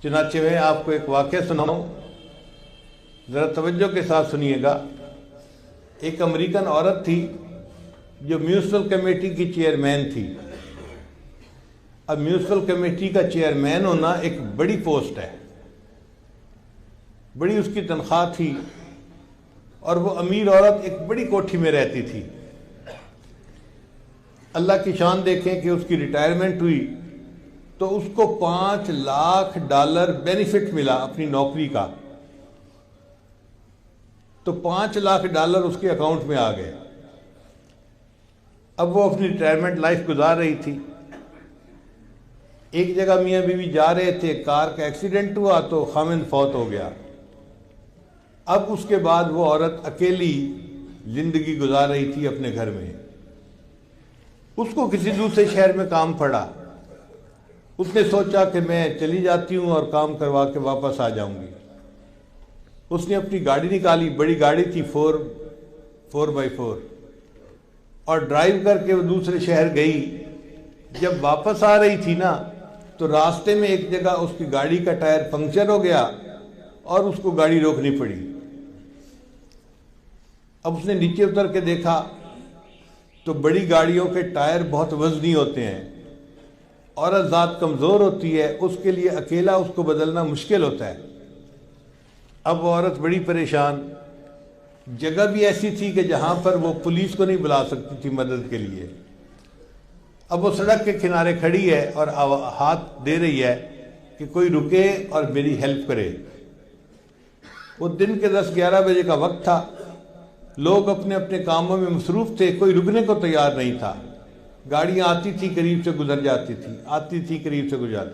चुनाचे में आपको एक वाक़या सुनाऊं, ज़रा तवज्जो के साथ सुनिएगा। एक अमेरिकन औरत थी जो म्यूनिसिपल कमेटी की चेयरमैन थी। अब म्यूनिसिपल कमेटी का चेयरमैन होना एक बड़ी पोस्ट है, बड़ी उसकी तनख्वाह थी, और वो अमीर औरत एक बड़ी कोठी में रहती थी। अल्लाह की शान देखें कि उसकी रिटायरमेंट हुई तो उसको $5 लाख बेनिफिट मिला अपनी नौकरी का। तो $5 लाख उसके अकाउंट में आ गए। अब वो अपनी रिटायरमेंट लाइफ गुजार रही थी। एक जगह मियाँ बीवी जा रहे थे, कार का एक्सीडेंट हुआ तो खामिंद फौत हो गया। अब उसके बाद वो औरत अकेली जिंदगी गुजार रही थी अपने घर में। उसको किसी दूसरे शहर में काम पड़ा। उसने सोचा कि मैं चली जाती हूँ और काम करवा के वापस आ जाऊंगी। उसने अपनी गाड़ी निकाली, बड़ी गाड़ी थी 4x4, और ड्राइव करके वो दूसरे शहर गई। जब वापस आ रही थी ना, तो रास्ते में एक जगह उसकी गाड़ी का टायर पंक्चर हो गया और उसको गाड़ी रोकनी पड़ी। अब उसने नीचे उतर के देखा तो बड़ी गाड़ियों के टायर बहुत वजनी होते हैं, औरत ज़ात कमज़ोर होती है, उसके लिए अकेला उसको बदलना मुश्किल होता है। अब वो औरत बड़ी परेशान। जगह भी ऐसी थी कि जहाँ पर वो पुलिस को नहीं बुला सकती थी मदद के लिए। अब वो सड़क के किनारे खड़ी है और हाथ दे रही है कि कोई रुके और मेरी हेल्प करे। वो दिन के 10-11 बजे का वक्त था। लोग अपने अपने कामों में मसरूफ थे, कोई रुकने को तैयार नहीं था। गाड़ियां आती थी, करीब से गुजर जाती थी, आती थी, करीब से गुजर।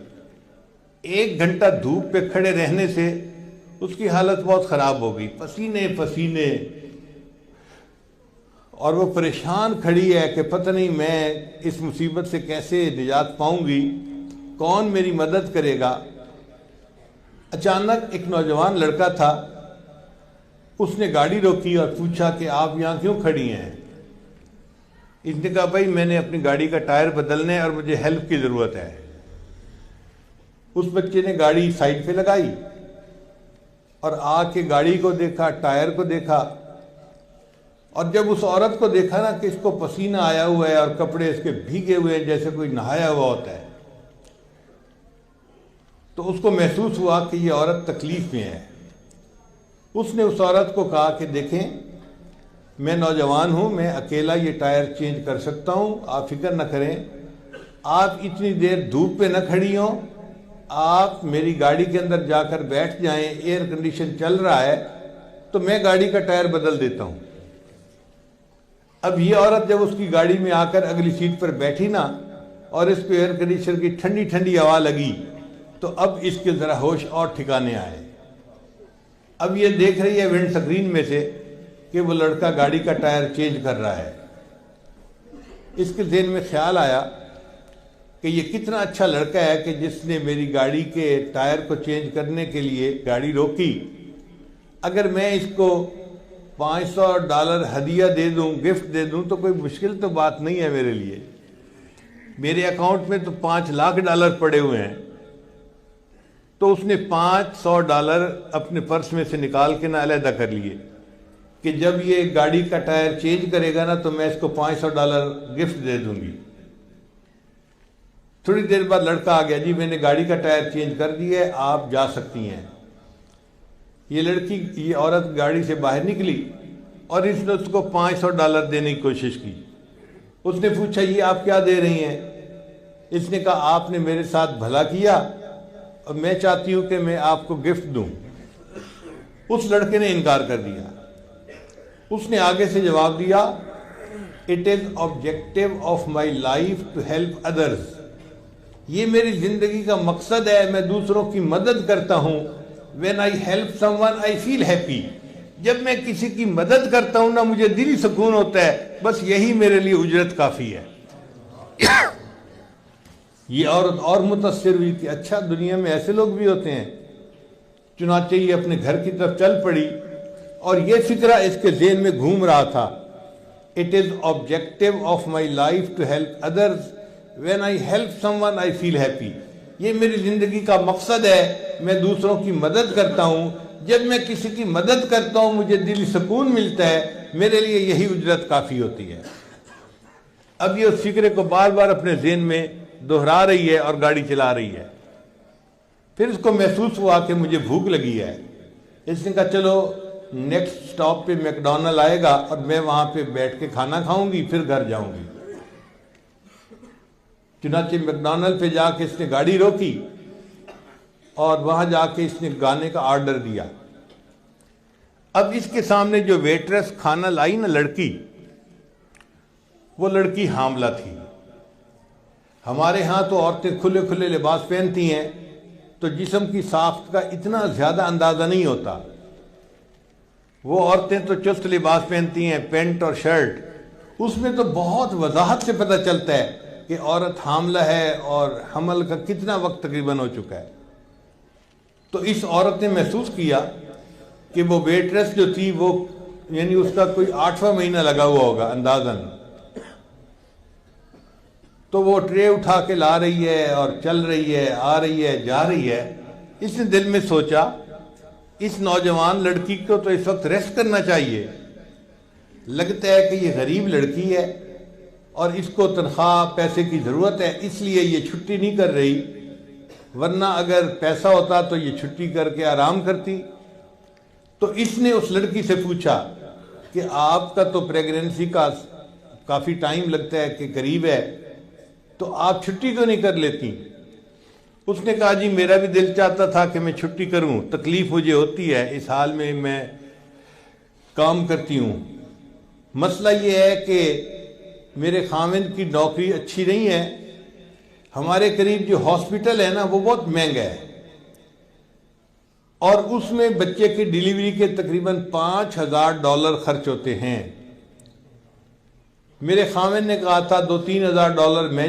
1 घंटा धूप पे खड़े रहने से उसकी हालत बहुत ख़राब हो गई, पसीने पसीने, और वो परेशान खड़ी है कि पता नहीं मैं इस मुसीबत से कैसे निजात पाऊंगी, कौन मेरी मदद करेगा। अचानक एक नौजवान लड़का था, उसने गाड़ी रोकी और पूछा कि आप यहाँ क्यों खड़ी हैं। इसने कहा भाई मैंने अपनी गाड़ी का टायर बदलने है और मुझे हेल्प की ज़रूरत है। उस बच्चे ने गाड़ी साइड पे लगाई और आके गाड़ी को देखा, टायर को देखा, और जब उस औरत को देखा ना कि इसको पसीना आया हुआ है और कपड़े इसके भीगे हुए हैं जैसे कोई नहाया हुआ होता है, तो उसको महसूस हुआ कि ये औरत तकलीफ में है। उसने उस औरत को कहा कि देखें, मैं नौजवान हूँ, मैं अकेला ये टायर चेंज कर सकता हूँ, आप फिक्र न करें। आप इतनी देर धूप पे न खड़ी हो, आप मेरी गाड़ी के अंदर जाकर बैठ जाएं, एयर कंडीशन चल रहा है तो मैं गाड़ी का टायर बदल देता हूँ। अब ये औरत जब उसकी गाड़ी में आकर अगली सीट पर बैठी ना, और इसको एयर कंडीशनर की ठंडी ठंडी हवा लगी, तो अब इसके ज़रा होश और ठिकाने आए। अब ये देख रही है विंड स्क्रीन में से कि वो लड़का गाड़ी का टायर चेंज कर रहा है। इसके ज़हन में ख्याल आया कि ये कितना अच्छा लड़का है कि जिसने मेरी गाड़ी के टायर को चेंज करने के लिए गाड़ी रोकी। अगर मैं इसको $500 हदिया दे दूं, गिफ्ट दे दूं, तो कोई मुश्किल तो बात नहीं है मेरे लिए। मेरे अकाउंट में तो $5 लाख पड़े हुए हैं। तो उसने $500 अपने पर्स में से निकाल के ना अलहदा कर लिए कि जब ये गाड़ी का टायर चेंज करेगा ना तो मैं इसको $500 गिफ्ट दे दूंगी। थोड़ी देर बाद लड़का आ गया, जी मैंने गाड़ी का टायर चेंज कर दिया है, आप जा सकती हैं। ये औरत गाड़ी से बाहर निकली और इसने उसको $500 देने की कोशिश की। उसने पूछा ये आप क्या दे रही हैं। इसने कहा आपने मेरे साथ भला किया और मैं चाहती हूं कि मैं आपको गिफ्ट दूं। उस लड़के ने इनकार कर दिया। उसने आगे से जवाब दिया, it is objective of my life to help others. ये मेरी जिंदगी का मकसद है, मैं दूसरों की मदद करता हूं। When I help someone I feel happy. जब मैं किसी की मदद करता हूं ना, मुझे दिली सुकून होता है। बस यही मेरे लिए उजरत काफी है। ये औरत और मुतासिर हुई कि अच्छा, दुनिया में ऐसे लोग भी होते हैं। चुनाचे ये अपने घर की तरफ चल पड़ी और ये फिक्रा इसके ज़हन में घूम रहा था, it is objective of my life to help others, when I help someone I feel happy. ये मेरी ज़िंदगी का मकसद है, मैं दूसरों की मदद करता हूँ। जब मैं किसी की मदद करता हूँ मुझे दिली सुकून मिलता है, मेरे लिए यही उजरत काफ़ी होती है। अब ये उस फिक्रे को बार बार अपने ज़हन में दोहरा रही है और गाड़ी चला रही है। फिर उसको महसूस हुआ कि मुझे भूख लगी है। इसने कहा चलो नेक्स्ट स्टॉप पे मैकडॉनल्ड आएगा और मैं वहाँ पे बैठ के खाना खाऊंगी, फिर घर जाऊंगी। चुनाचे मैकडॉनल्ड पे जाके इसने गाड़ी रोकी और वहां जाके इसने गाने का ऑर्डर दिया। अब इसके सामने जो वेट्रेस खाना लाई ना लड़की, वो लड़की हामला थी। हमारे यहाँ तो औरतें खुले खुले लिबास पहनती हैं तो जिस्म की साख्त का इतना ज़्यादा अंदाज़ा नहीं होता। वो औरतें तो चुस्त लिबास पहनती हैं, पैंट और शर्ट, उसमें तो बहुत वजाहत से पता चलता है कि औरत हामला है और हमल का कितना वक्त तकरीबन हो चुका है। तो इस औरत ने महसूस किया कि वो वेट्रेस जो थी वो यानी उसका कोई 8वां महीना लगा हुआ होगा अंदाजन। तो वो ट्रे उठा के ला रही है और चल रही है, आ रही है, जा रही है। इसने दिल में सोचा इस नौजवान लड़की को तो इस वक्त रेस्ट करना चाहिए। लगता है कि ये गरीब लड़की है और इसको तनख्वाह पैसे की ज़रूरत है, इसलिए ये छुट्टी नहीं कर रही, वरना अगर पैसा होता तो ये छुट्टी करके आराम करती। तो इसने उस लड़की से पूछा कि आपका तो प्रेगनेंसी का काफ़ी टाइम लगता है कि करीब है, तो आप छुट्टी क्यों नहीं कर लेती? उसने कहा जी मेरा भी दिल चाहता था कि मैं छुट्टी करूं, तकलीफ़ मुझे होती है, इस हाल में मैं काम करती हूं। मसला ये है कि मेरे खामिंद की नौकरी अच्छी नहीं है, हमारे करीब जो हॉस्पिटल है ना वो बहुत महंगा है और उसमें बच्चे की डिलीवरी के तकरीबन $5000 खर्च होते हैं। मेरे खामिंद ने कहा था $2-3 हज़ार मैं